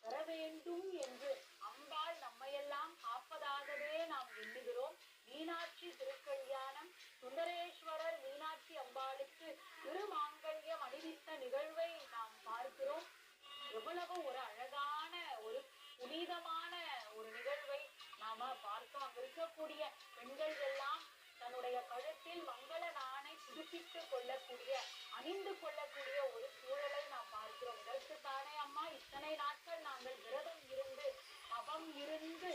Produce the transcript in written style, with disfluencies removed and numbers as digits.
வர வேண்டும் என்று அம்பாள் நம்மையெல்லாம் காப்பதாகவே நாம் எண்ணுகிறோம். மீனாட்சி திருக்கல்யாணம், சுந்தரேஸ்வரர் மீனாட்சி அம்பாளுக்கு திருமாங்கல்யம் அணிவித்த நிகழ்வை நாம் பார்க்கிறோம். எவ்வளவு ஒரு அழகான ஒரு புனிதமான ஒரு நிகழ்வை நாம பார்த்தோம். அங்க இருக்கக்கூடிய பெண்கள் எல்லாம் தன்னுடைய கழுத்தில் மங்கள நாணை புதுப்பித்துக் கொள்ளக்கூடிய, அணிந்து கொள்ளக்கூடிய ஒரு சூழலை நாம் பார்க்கிறோம். இதற்கு தானே அம்மா இத்தனை நாட்கள் நாங்கள் விரதம் இருந்து தவம் இருந்து